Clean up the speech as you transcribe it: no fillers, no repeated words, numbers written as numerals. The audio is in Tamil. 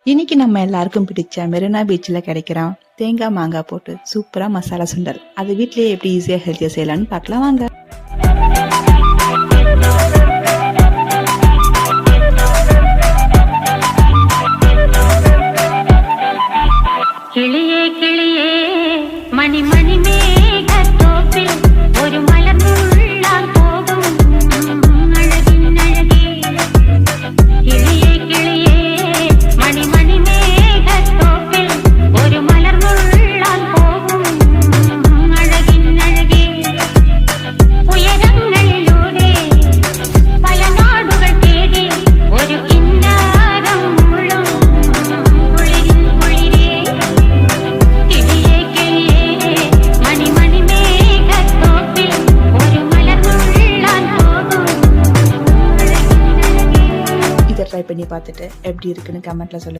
இன்னைக்கு நம்ம எல்லாருக்கும் பிடிச்ச மெரினா பீச்சில் கிடைக்கிறோம் தேங்காய் மாங்காய் போட்டு சூப்பரா மசாலா சுண்டல். அது வீட்லயே எப்படி ஈஸியா ஹெல்த்தியா செய்யலாம்னு பார்க்கலாம் வாங்க. கிளியே கிளியே மணி மணி மேகத்தோப்பில் ஒரு மலர் முள்ளால் போகும் அழகின் அழகே. கிளியே கிளியே மணி மணி மேகத்தோப்பில் ஒரு மலர் முள்ளால் போகும் அழகின் அழகே. உயரங்களிலூடே பல நாடுகள் தேடி ஒரு கிண்ணாரம் முழும் குளிரின் குளிரே. இதை ட்ரை பண்ணி பார்த்துட்டு எப்படி இருக்குன்னு கமெண்ட்ல சொல்லுங்க.